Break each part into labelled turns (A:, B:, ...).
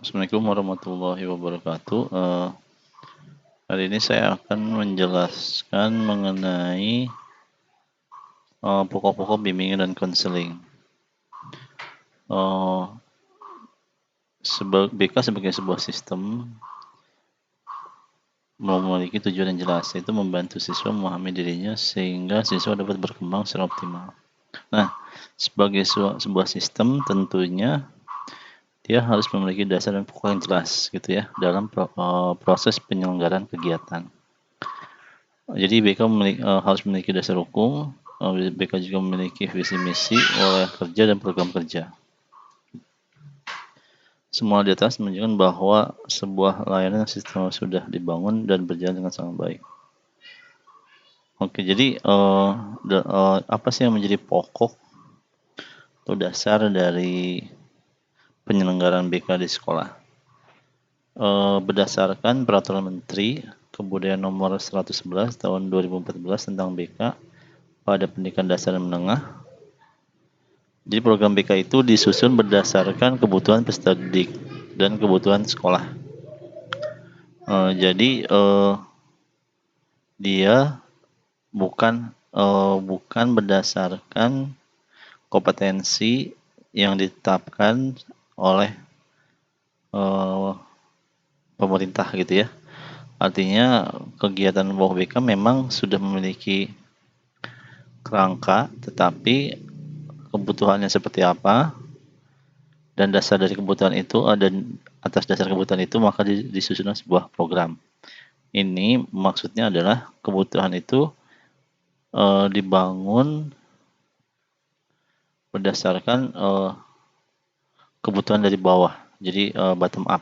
A: Assalamualaikum warahmatullahi wabarakatuh. Hari ini saya akan menjelaskan mengenai pokok-pokok bimbingan dan konseling. BK sebagai sebuah sistem memiliki tujuan yang jelas, yaitu membantu siswa memahami dirinya sehingga siswa dapat berkembang secara optimal. Nah, sebagai sebuah sistem tentunya dia harus memiliki dasar dan pokok yang jelas gitu ya dalam proses penyelenggaraan kegiatan. Jadi BK harus memiliki dasar hukum, BK juga memiliki visi misi, wilayah kerja dan program kerja. Semua di atas menunjukkan bahwa sebuah layanan sistem sudah dibangun dan berjalan dengan sangat baik. Oke, jadi apa sih yang menjadi pokok atau dasar dari penyelenggaraan BK di sekolah? Berdasarkan Peraturan Menteri Kebudayaan Nomor 111 Tahun 2014 tentang BK pada pendidikan dasar dan menengah. Jadi program BK itu disusun berdasarkan kebutuhan peserta didik dan kebutuhan sekolah. Jadi dia bukan berdasarkan kompetensi yang ditetapkan oleh pemerintah gitu ya. Artinya kegiatan pokok BK memang sudah memiliki kerangka, tetapi kebutuhannya seperti apa dan dasar dari kebutuhan itu dan atas dasar kebutuhan itu maka disusun sebuah program. Ini maksudnya adalah kebutuhan itu dibangun berdasarkan kebutuhan dari bawah, jadi bottom up.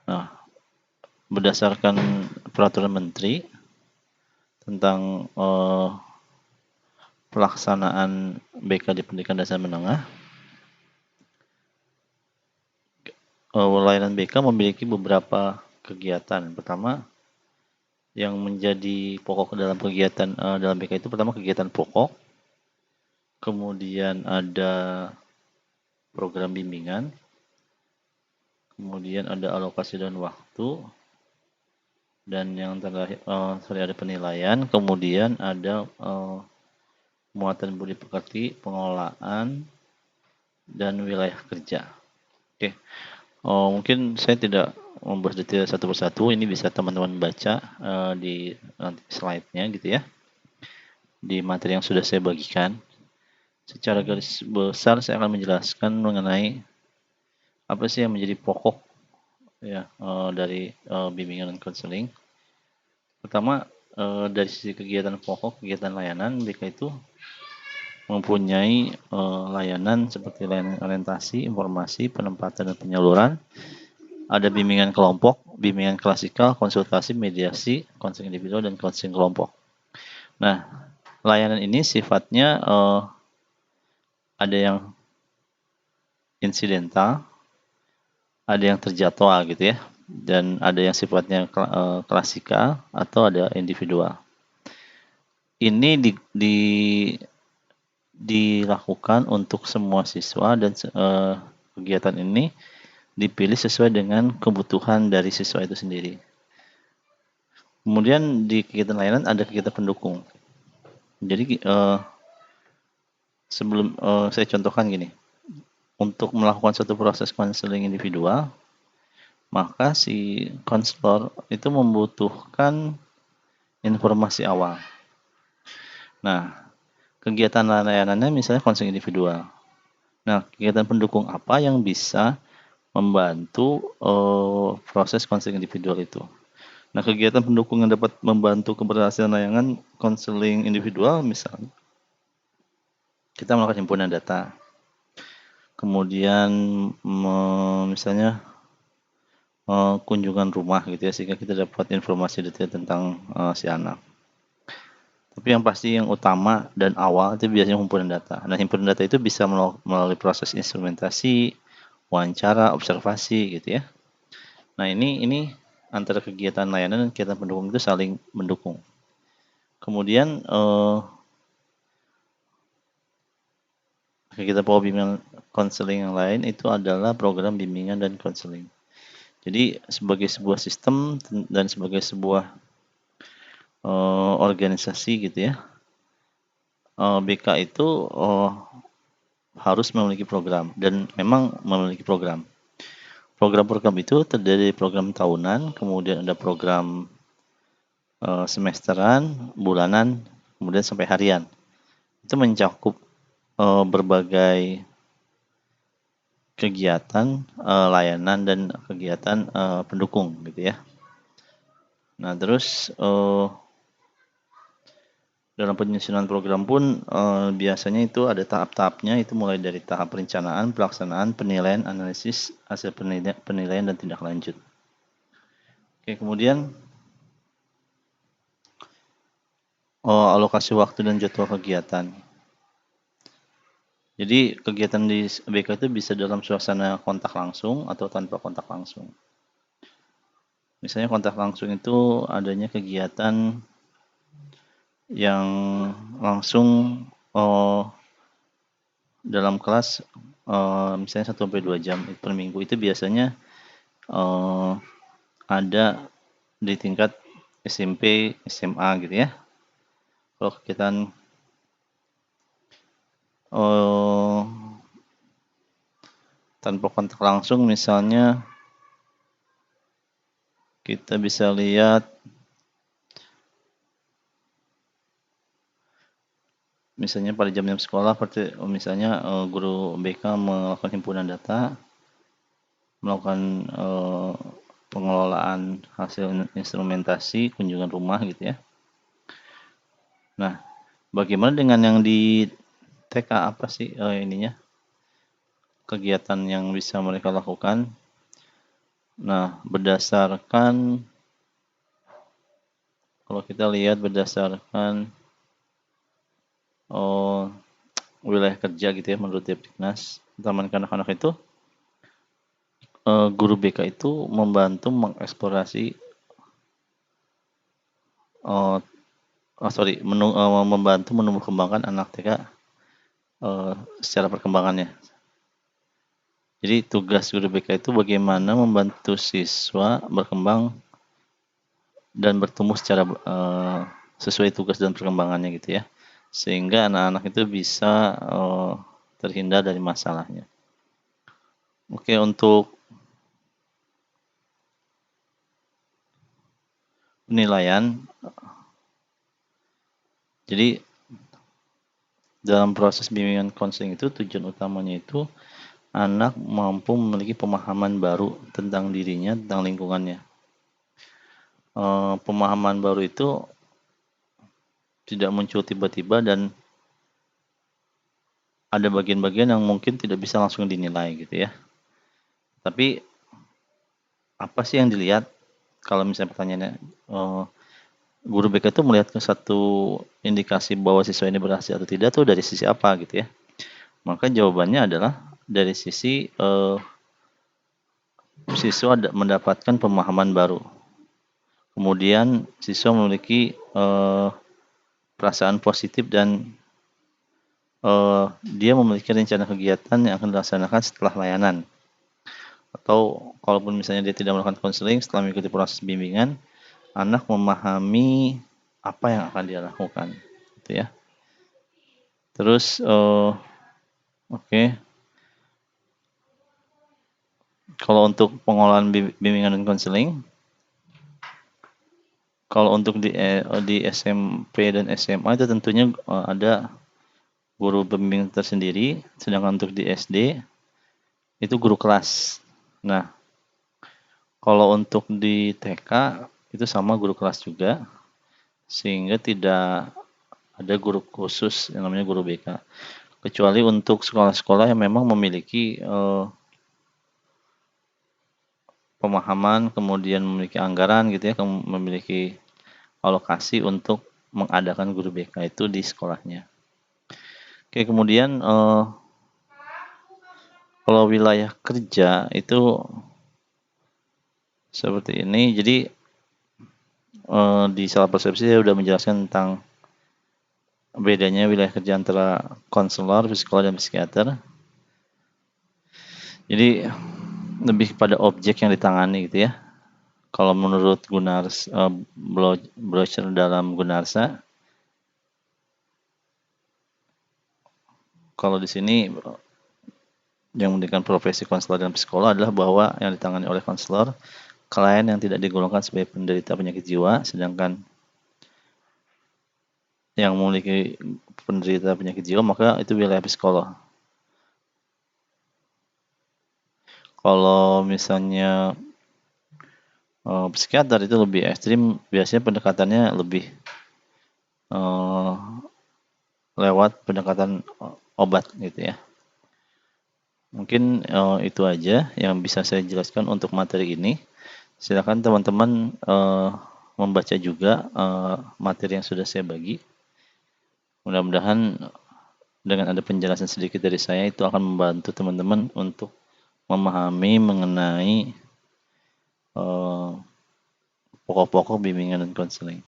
A: Nah, berdasarkan peraturan menteri tentang pelaksanaan BK di pendidikan dasar menengah, layanan BK memiliki beberapa kegiatan. Pertama, yang menjadi pokok dalam kegiatan dalam BK itu pertama kegiatan pokok, kemudian ada program bimbingan, kemudian ada alokasi dan waktu, dan yang terakhir ada penilaian, kemudian ada muatan budi pekerti, pengelolaan, dan wilayah kerja. Oke, mungkin saya tidak membahas detail satu persatu, ini bisa teman-teman baca di nanti slide-nya gitu ya, di materi yang sudah saya bagikan. Secara garis besar saya akan menjelaskan mengenai apa sih yang menjadi pokok ya dari bimbingan dan konseling. Pertama, dari sisi kegiatan pokok, kegiatan layanan, BK itu mempunyai layanan seperti layanan orientasi, informasi, penempatan dan penyaluran. Ada bimbingan kelompok, bimbingan klasikal, konsultasi, mediasi, konseling individual, dan konseling kelompok. Nah, layanan ini sifatnya ada yang insidental, ada yang terjadwal gitu ya, dan ada yang sifatnya klasikal atau ada individual. Ini dilakukan untuk semua siswa dan kegiatan ini dipilih sesuai dengan kebutuhan dari siswa itu sendiri. Kemudian di kegiatan layanan ada kegiatan pendukung. Jadi sebelum saya contohkan gini, untuk melakukan suatu proses konseling individual, maka si konselor itu membutuhkan informasi awal. Nah, kegiatan layanannya misalnya konseling individual. Nah, kegiatan pendukung apa yang bisa membantu proses konseling individual itu? Nah, kegiatan pendukung yang dapat membantu keberhasilan layanan konseling individual misalnya kita melakukan himpunan data, kemudian misalnya kunjungan rumah gitu ya, sehingga kita dapat informasi detail tentang si anak. Tapi yang pasti yang utama dan awal itu biasanya himpunan data. Nah, himpunan data itu bisa melalui proses instrumentasi, wawancara, observasi gitu ya. Nah, ini antara kegiatan layanan dan kegiatan pendukung itu saling mendukung. Kemudian Kita bawa bimbingan konseling yang lain itu adalah program bimbingan dan konseling. Jadi sebagai sebuah sistem dan sebagai sebuah organisasi gitu ya, BK itu harus memiliki program dan memang memiliki program. Program-program itu terdiri dari program tahunan, kemudian ada program semesteran, bulanan, kemudian sampai harian. Itu mencakup berbagai kegiatan layanan dan kegiatan pendukung gitu ya. Nah terus dalam penyusunan program pun biasanya itu ada tahap-tahapnya, itu mulai dari tahap perencanaan, pelaksanaan, penilaian, analisis, hasil penilaian dan tindak lanjut. Oke, kemudian alokasi waktu dan jadwal kegiatan. Jadi kegiatan di BK itu bisa dalam suasana kontak langsung atau tanpa kontak langsung. Misalnya kontak langsung itu adanya kegiatan yang langsung dalam kelas misalnya 1-2 jam per minggu, itu biasanya ada di tingkat SMP, SMA gitu ya. Kalau kegiatan tanpa kontak langsung misalnya kita bisa lihat misalnya pada jam-jam sekolah, seperti misalnya guru BK melakukan himpunan data, melakukan pengelolaan hasil instrumentasi, kunjungan rumah gitu ya. Nah, bagaimana dengan yang di TK, apa sih kegiatan yang bisa mereka lakukan? Nah, berdasarkan kalau kita lihat berdasarkan wilayah kerja gitu ya, menurut Depdiknas Taman Kanak-kanak itu guru BK itu membantu mengeksplorasi membantu menumbuh kembangkan anak TK secara perkembangannya. Jadi tugas guru BK itu bagaimana membantu siswa berkembang dan bertumbuh secara sesuai tugas dan perkembangannya gitu ya, sehingga anak-anak itu bisa terhindar dari masalahnya. Oke, untuk penilaian, jadi dalam proses bimbingan konseling itu tujuan utamanya itu anak mampu memiliki pemahaman baru tentang dirinya, tentang lingkungannya. Pemahaman baru itu tidak muncul tiba-tiba dan ada bagian-bagian yang mungkin tidak bisa langsung dinilai gitu ya. Tapi apa sih yang dilihat? Kalau misalnya pertanyaannya, guru BK itu melihat ke satu indikasi bahwa siswa ini berhasil atau tidak tuh dari sisi apa gitu ya? Maka jawabannya adalah dari sisi siswa mendapatkan pemahaman baru. Kemudian siswa memiliki perasaan positif dan dia memiliki rencana kegiatan yang akan dilaksanakan setelah layanan. Atau kalaupun misalnya dia tidak melakukan konseling, setelah mengikuti proses bimbingan, anak memahami apa yang akan dia lakukan, gitu ya. Terus, oke. Kalau untuk pengolahan bimbingan dan konseling, kalau untuk di SMP dan SMA itu tentunya ada guru pembimbing tersendiri, sedangkan untuk di SD itu guru kelas. Nah, kalau untuk di TK itu sama guru kelas juga, sehingga tidak ada guru khusus yang namanya guru BK. Kecuali untuk sekolah-sekolah yang memang memiliki pemahaman, kemudian memiliki anggaran gitu ya, memiliki alokasi untuk mengadakan guru BK itu di sekolahnya. Oke, kemudian kalau wilayah kerja itu seperti ini. Jadi di salah persepsi saya sudah menjelaskan tentang bedanya wilayah kerja antara konselor, psikolog, dan psikiater. Jadi lebih pada objek yang ditangani gitu ya. Kalau menurut brochure dalam Gunarsa, kalau di sini yang memberikan profesi konselor dan psikolog adalah bahwa yang ditangani oleh konselor klien yang tidak digolongkan sebagai penderita penyakit jiwa, sedangkan yang memiliki penderita penyakit jiwa maka itu wilayah psikolog. Kalau misalnya psikiater itu lebih ekstrim, biasanya pendekatannya lebih lewat pendekatan obat gitu ya. Mungkin itu aja yang bisa saya jelaskan untuk materi ini. Silakan teman-teman membaca juga materi yang sudah saya bagi. Mudah-mudahan dengan ada penjelasan sedikit dari saya itu akan membantu teman-teman untuk memahami mengenai pokok-pokok bimbingan dan konseling.